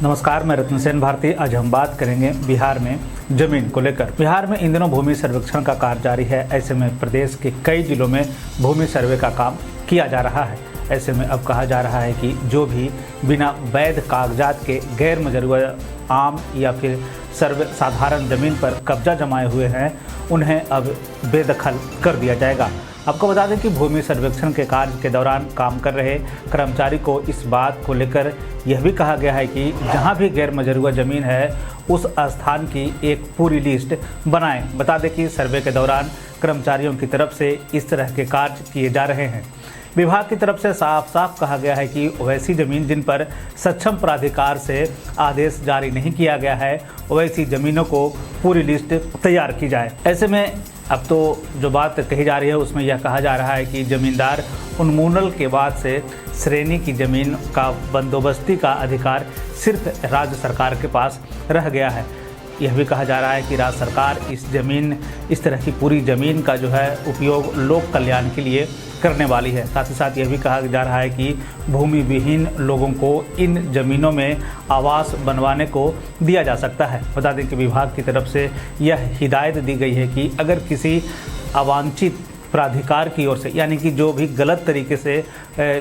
नमस्कार, मैं रत्न सेन भारती। आज हम बात करेंगे बिहार में जमीन को लेकर। बिहार में इन दिनों भूमि सर्वेक्षण का कार्य जारी है। ऐसे में प्रदेश के कई जिलों में भूमि सर्वे का काम किया जा रहा है। ऐसे में अब कहा जा रहा है कि जो भी बिना वैध कागजात के गैर मजरूआ आम या फिर साधारण ज़मीन पर कब्जा जमाए हुए हैं, उन्हें अब बेदखल कर दिया जाएगा। आपको बता दें कि भूमि सर्वेक्षण के कार्य के दौरान काम कर रहे कर्मचारी को इस बात को लेकर यह भी कहा गया है कि जहां भी गैर मजरूआ ज़मीन है उस स्थान की एक पूरी लिस्ट बनाएं। बता दें कि सर्वे के दौरान कर्मचारियों की तरफ से इस तरह के कार्य किए जा रहे हैं। विभाग की तरफ से साफ साफ कहा गया है कि वैसी ज़मीन जिन पर सक्षम प्राधिकार से आदेश जारी नहीं किया गया है, वैसी ज़मीनों को पूरी लिस्ट तैयार की जाए। ऐसे में अब तो जो बात कही जा रही है उसमें यह कहा जा रहा है कि ज़मींदार उन्मूलन के बाद से श्रेणी की ज़मीन का बंदोबस्ती का अधिकार सिर्फ राज्य सरकार के पास रह गया है। यह भी कहा जा रहा है कि राज्य सरकार इस तरह की पूरी ज़मीन का जो है उपयोग लोक कल्याण के लिए करने वाली है। साथ ही साथ यह भी कहा जा रहा है कि भूमि विहीन लोगों को इन ज़मीनों में आवास बनवाने को दिया जा सकता है। बता दें कि विभाग की तरफ से यह हिदायत दी गई है कि अगर किसी अवांछित प्राधिकार की ओर से, यानी कि जो भी गलत तरीके से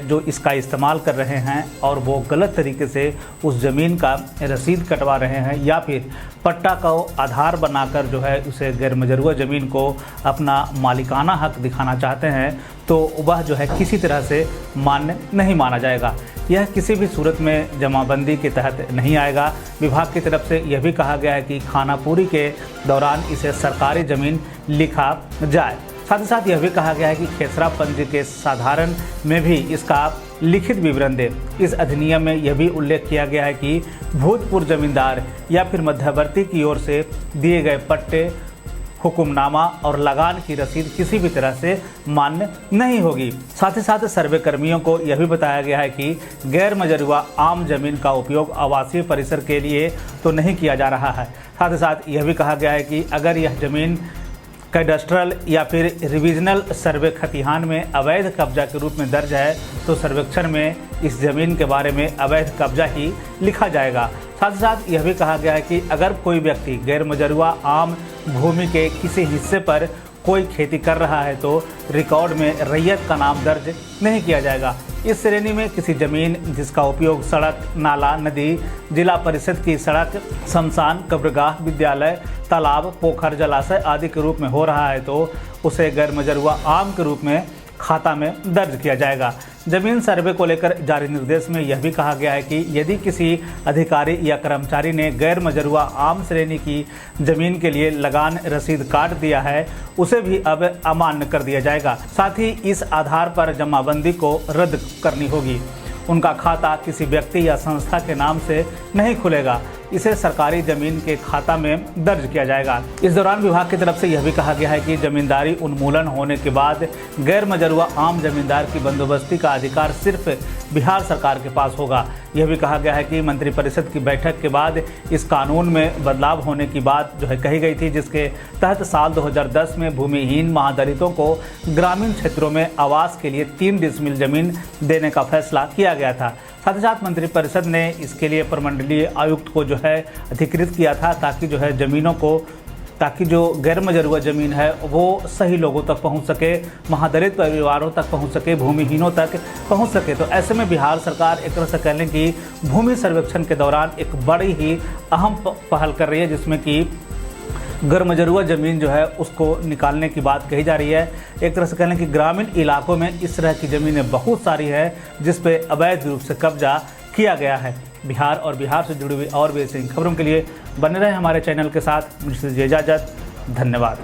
जो इसका इस्तेमाल कर रहे हैं और वो गलत तरीके से उस ज़मीन का रसीद कटवा रहे हैं या फिर पट्टा का आधार बनाकर जो है उसे गैर मजरूआ ज़मीन को अपना मालिकाना हक दिखाना चाहते हैं, तो वह जो है किसी तरह से मान्य नहीं माना जाएगा। यह किसी भी सूरत में जमाबंदी के तहत नहीं आएगा। विभाग की तरफ से यह भी कहा गया है कि खानापूरी के दौरान इसे सरकारी ज़मीन लिखा जाए। साथ ही साथ यह भी कहा गया है कि खेसरा पंजी के साधारण में भी इसका लिखित विवरण दे। इस अधिनियम में यह भी उल्लेख किया गया है कि भूतपूर्व जमींदार या फिर मध्यवर्ती की ओर से दिए गए पट्टे, हुक्मनामा और लगान की रसीद किसी भी तरह से मान्य नहीं होगी। साथ ही साथ सर्वे कर्मियों को यह भी बताया गया है कि गैर मजरूआ आम जमीन का उपयोग आवासीय परिसर के लिए तो नहीं किया जा रहा है। साथ ही साथ यह भी कहा गया है कि अगर यह जमीन कैडस्ट्रल या फिर रिविजनल सर्वे खतिहान में अवैध कब्जा के रूप में दर्ज है तो सर्वेक्षण में इस ज़मीन के बारे में अवैध कब्जा ही लिखा जाएगा। साथ ही साथ यह भी कहा गया है कि अगर कोई व्यक्ति गैर मजरूआ आम भूमि के किसी हिस्से पर कोई खेती कर रहा है तो रिकॉर्ड में रैयत का नाम दर्ज नहीं किया जाएगा। इस श्रेणी में किसी ज़मीन जिसका उपयोग सड़क, नाला, नदी, जिला परिषद की सड़क, शमशान, कब्रगाह, विद्यालय, तालाब, पोखर, जलाशय आदि के रूप में हो रहा है तो उसे गैर मजरूआ आम के रूप में खाता में दर्ज किया जाएगा। जमीन सर्वे को लेकर जारी निर्देश में यह भी कहा गया है कि यदि किसी अधिकारी या कर्मचारी ने गैर मजरूआ आम श्रेणी की जमीन के लिए लगान रसीद काट दिया है, उसे भी अब अमान्य कर दिया जाएगा। साथ ही इस आधार पर जमाबंदी को रद्द करनी होगी। उनका खाता किसी व्यक्ति या संस्था के नाम से नहीं खुलेगा, इसे सरकारी ज़मीन के खाता में दर्ज किया जाएगा। इस दौरान विभाग की तरफ से यह भी कहा गया है कि ज़मींदारी उन्मूलन होने के बाद गैर मजरूआ आम ज़मींदार की बंदोबस्ती का अधिकार सिर्फ बिहार सरकार के पास होगा। यह भी कहा गया है कि मंत्रिपरिषद की बैठक के बाद इस कानून में बदलाव होने की बात जो है कही गई थी, जिसके तहत साल 2010 में भूमिहीन महादलितों को ग्रामीण क्षेत्रों में आवास के लिए 3 डिसमिल ज़मीन देने का फैसला किया गया था। साथ ही साथ मंत्रिपरिषद ने इसके लिए प्रमंडलीय आयुक्त को जो है अधिकृत किया था ताकि जो गैर मजरूआ ज़मीन है वो सही लोगों तक पहुंच सके, महादलित परिवारों तक पहुंच सके, भूमिहीनों तक पहुंच सके। तो ऐसे में बिहार सरकार एक तरह से कह लें कि भूमि सर्वेक्षण के दौरान एक बड़ी ही अहम पहल कर रही है, जिसमें कि गैर मजरूआ ज़मीन जो है उसको निकालने की बात कही जा रही है। एक तरह से कह लें कि ग्रामीण इलाकों में इस तरह की ज़मीनें बहुत सारी है जिस पे अवैध रूप से कब्जा किया गया है। बिहार और बिहार से जुड़ी हुई और भी ऐसी खबरों के लिए बने रहें हमारे चैनल के साथ। मुझसे इजाज़त, धन्यवाद।